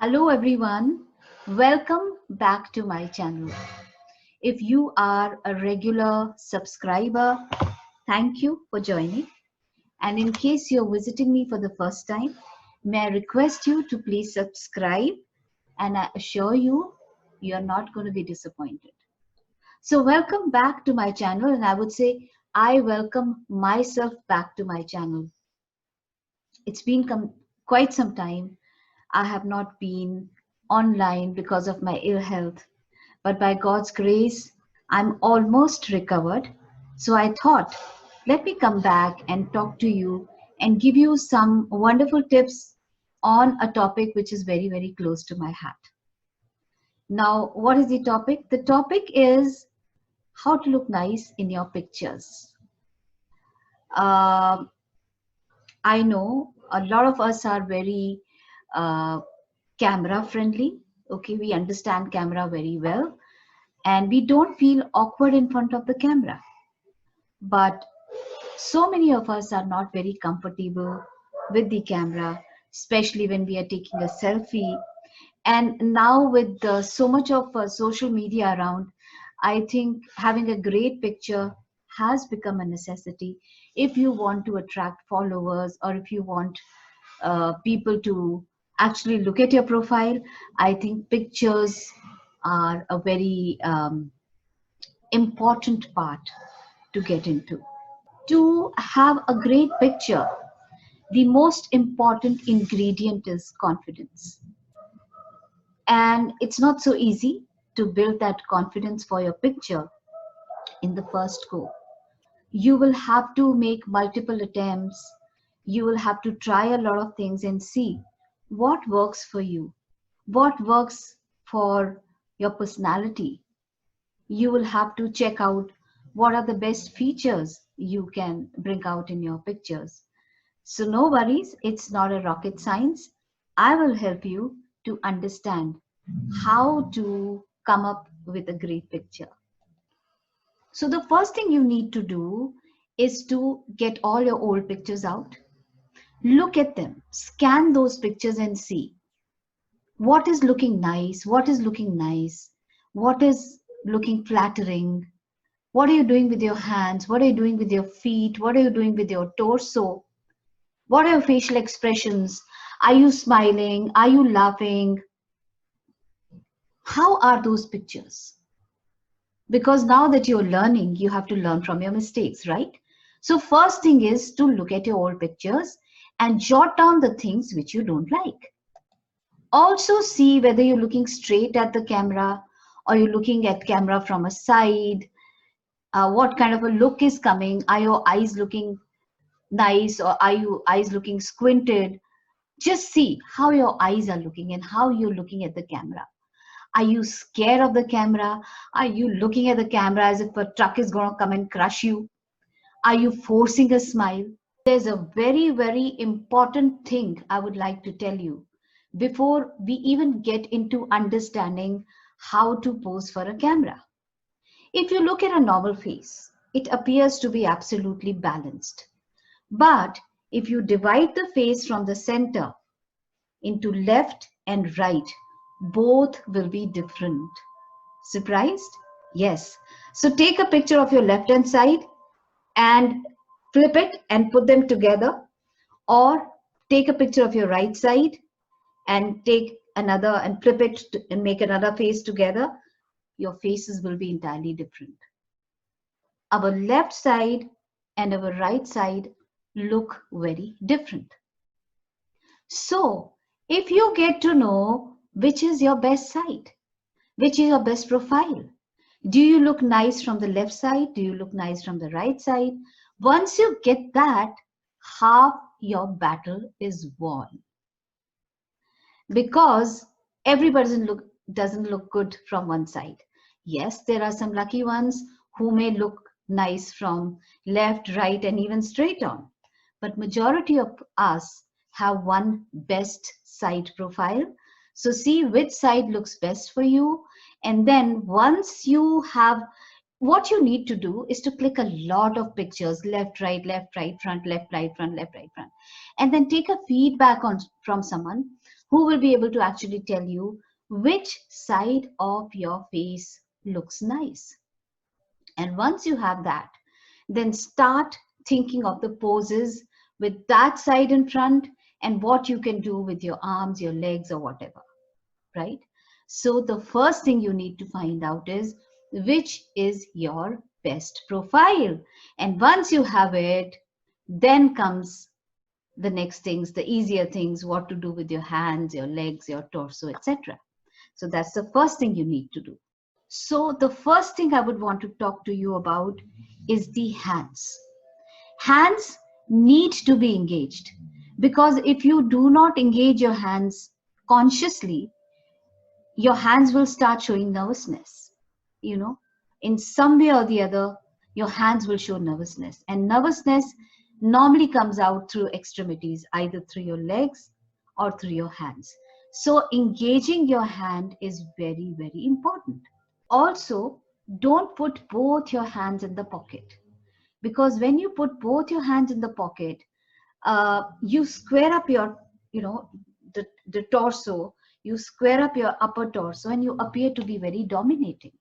Hello everyone, welcome back to my channel. If you are a regular subscriber, thank you for joining. And in case you're visiting me for the first time, may I request you to please subscribe, and I assure you, you're not going to be disappointed. So welcome back to my channel, and I would say I welcome myself back to my channel. It's been quite some time. I have not been online because of my ill health, but by God's grace, I'm almost recovered. So I thought, let me come back and talk to you and give you some wonderful tips on a topic which is very, very close to my heart. Now, what is the topic? The topic is how to look nice in your pictures. Uh, I know a lot of us are very uh, camera friendly. Okay, we understand camera very well and we don't feel awkward in front of the camera. But so many of us are not very comfortable with the camera, especially when we are taking a selfie. And now with so much of social media around, I think having a great picture has become a necessity if you want to attract followers or if you want people to actually look at your profile. I think pictures are a very important part to get into. To have a great picture, the most important ingredient is confidence. And it's not so easy to build that confidence for your picture in the first go. You will have to make multiple attempts. You will have to try a lot of things and see what works for you, what works for your personality. You will have to check out what are the best features you can bring out in your pictures. So, no worries, it's not a rocket science. I will help you to understand how to come up with a great picture. So, the first thing you need to do is to get all your old pictures out, look at them, scan those pictures, and see what is looking nice, what is looking nice, what is looking flattering. What are you doing with your hands? What are you doing with your feet? What are you doing with your torso? What are your facial expressions? Are you smiling? Are you laughing? How are those pictures? Because now that you're learning, you have to learn from your mistakes, right? So, first thing is to look at your old pictures and jot down the things which you don't like. Also, see whether you're looking straight at the camera or you're looking at camera from a side. What kind of a look is coming? Are your eyes looking nice or are your eyes looking squinted? Just see how your eyes are looking and how you're looking at the camera. Are you scared of the camera? Are you looking at the camera as if a truck is going to come and crush you? Are you forcing a smile? There's a very, very important thing I would like to tell you before we even get into understanding how to pose for a camera. If you look at a normal face, it appears to be absolutely balanced. But if you divide the face from the center into left and right, both will be different. Surprised? Yes. So take a picture of your left hand side and flip it and put them together, or take a picture of your right side and take another and flip it and make another face together. Your faces will be entirely different. Our left side and our right side look very different. So, if you get to know which is your best side, which is your best profile, do you look nice from the left side? Do you look nice from the right side? Once you get that, half your battle is won. Because everybody doesn't look good from one side. Yes, there are some lucky ones who may look nice from left, right, and even straight on. But majority of us have one best side profile. So see which side looks best for you. And then once you have, what you need to do is to click a lot of pictures, left, right, front, left, right, front, and then take a feedback from someone who will be able to actually tell you which side of your face looks nice. And once you have that, then start thinking of the poses with that side in front and what you can do with your arms, your legs, or whatever, right? So the first thing you need to find out is which is your best profile. And once you have it, then comes the next things, the easier things, what to do with your hands, your legs, your torso, etc. So that's the first thing you need to do. So the first thing I would want to talk to you about is the hands. Hands need to be engaged, because if you do not engage your hands consciously, your hands will start showing nervousness. You know, in some way or the other, your hands will show nervousness. And nervousness normally comes out through extremities, either through your legs or through your hands. So engaging your hand is very, very important. Also, don't put both your hands in the pocket, because when you put both your hands in the pocket, you square up your, the torso, you square up your upper torso, and you appear to be very dominating.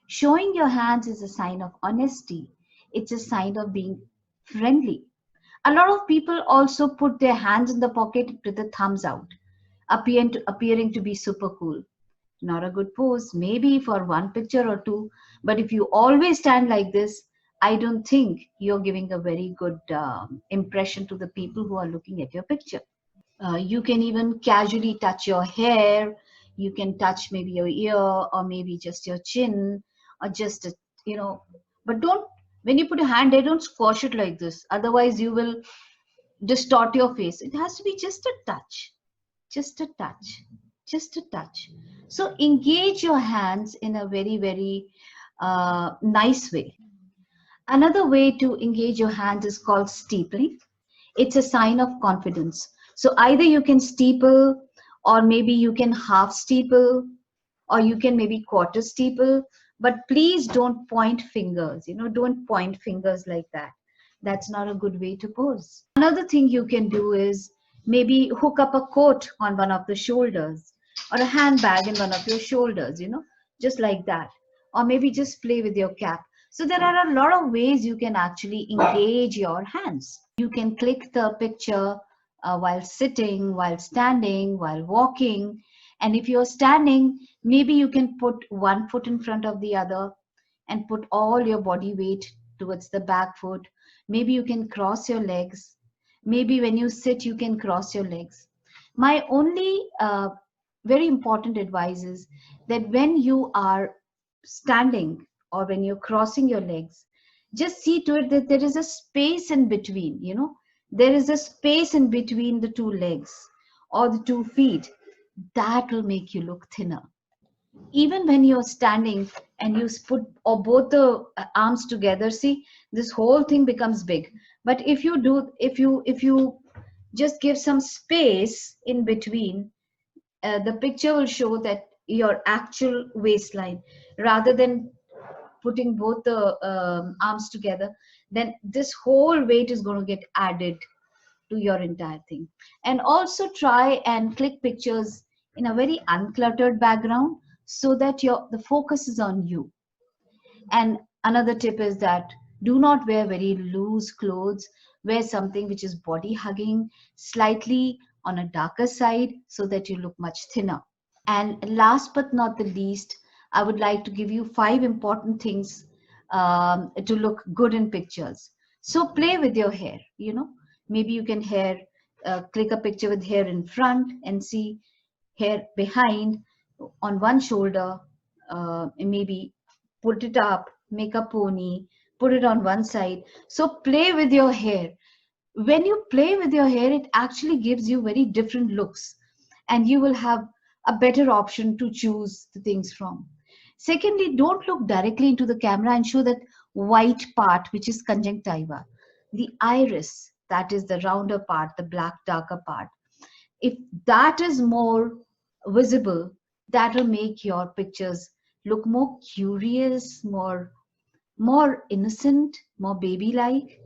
Showing your hands is a sign of honesty. It's a sign of being friendly. A lot of people also put their hands in the pocket with the thumbs out, appearing to be super cool. Not a good pose, maybe for one picture or two, but if you always stand like this, I don't think you're giving a very good impression to the people who are looking at your picture. You can even casually touch your hair. You can touch maybe your ear, or maybe just your chin, or just a, you know but don't, when you put your hand there, don't squash it like this, otherwise you will distort your face. It has to be just a touch, just a touch, just a touch. So engage your hands in a very, very nice way. Another way to engage your hands is called steepling. It's a sign of confidence. So either you can steeple, or maybe you can half steeple, or you can maybe quarter steeple, but please don't point fingers. Don't point fingers like that. That's not a good way to pose. Another thing you can do is maybe hook up a coat on one of the shoulders, or a handbag in one of your shoulders, just like that. Or maybe just play with your cap. So there are a lot of ways you can actually engage your hands. You can click the picture while sitting, while standing, while walking. And if you're standing, maybe you can put one foot in front of the other and put all your body weight towards the back foot. Maybe you can cross your legs. Maybe when you sit, you can cross your legs. My only very important advice is that when you are standing, or when you're crossing your legs, just see to it that there is a space in between. There is a space in between the two legs or the 2 feet. That will make you look thinner. Even when you're standing and you put or both the arms together, see, this whole thing becomes big. But if you just give some space in between, the picture will show that your actual waistline, rather than putting both the arms together, then this whole weight is going to get added to your entire thing. And also try and click pictures in a very uncluttered background, so that the focus is on you. And another tip is that do not wear very loose clothes. Wear something which is body hugging, slightly on a darker side, so that you look much thinner. And last but not the least, I would like to give you 5 important things to look good in pictures. So play with your hair. Maybe you can click a picture with hair in front and see hair behind on one shoulder. Maybe put it up, make a pony, put it on one side. So play with your hair. When you play with your hair, it actually gives you very different looks, and you will have a better option to choose the things from. Secondly, don't look directly into the camera and show that white part, which is conjunctiva. The iris, that is the rounder part, the black darker part. If that is more visible, that will make your pictures look more curious, more innocent, more baby-like.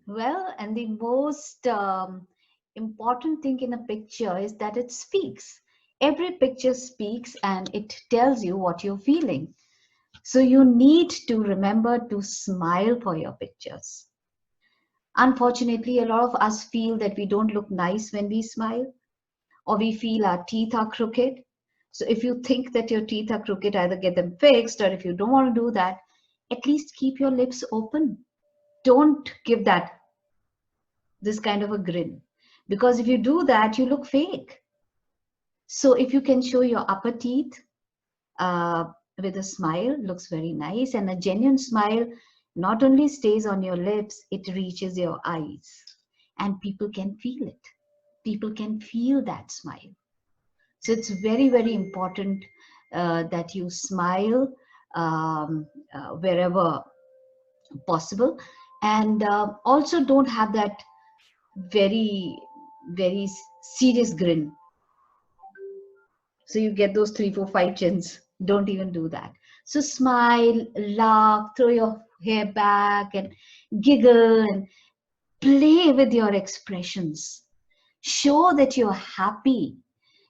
Well, and the most important thing in a picture is that it speaks. Every picture speaks and it tells you what you're feeling. So you need to remember to smile for your pictures. Unfortunately, a lot of us feel that we don't look nice when we smile, or we feel our teeth are crooked. So if you think that your teeth are crooked, either get them fixed, or if you don't want to do that, at least keep your lips open. Don't give that this kind of a grin, because if you do that, you look fake. So if you can show your upper teeth uh, with a smile, looks very nice, and a genuine smile not only stays on your lips, it reaches your eyes, and people can feel it. People can feel that smile. So it's very, very important that you smile wherever possible, and also don't have that very, very serious grin. So you get those 3, 4, 5 chins. Don't even do that. So smile, laugh, throw your hair back, and giggle and play with your expressions. Show that you're happy.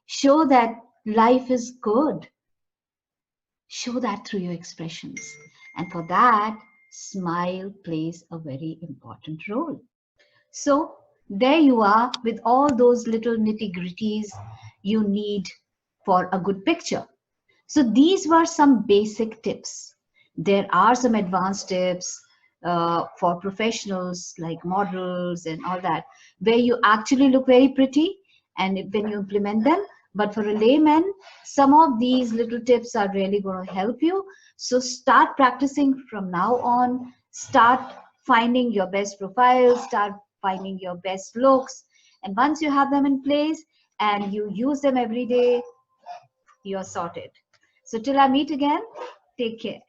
Show that life is good. Show that through your expressions. And for that, smile plays a very important role. So there you are with all those little nitty-gritties you need for a good picture. So these were some basic tips. There are some advanced tips for professionals like models and all that, where you actually look very pretty and when you implement them. But for a layman, some of these little tips are really going to help you. So start practicing from now on. Start finding your best profiles, start finding your best looks. And once you have them in place and you use them every day, you're sorted. So till I meet again, take care.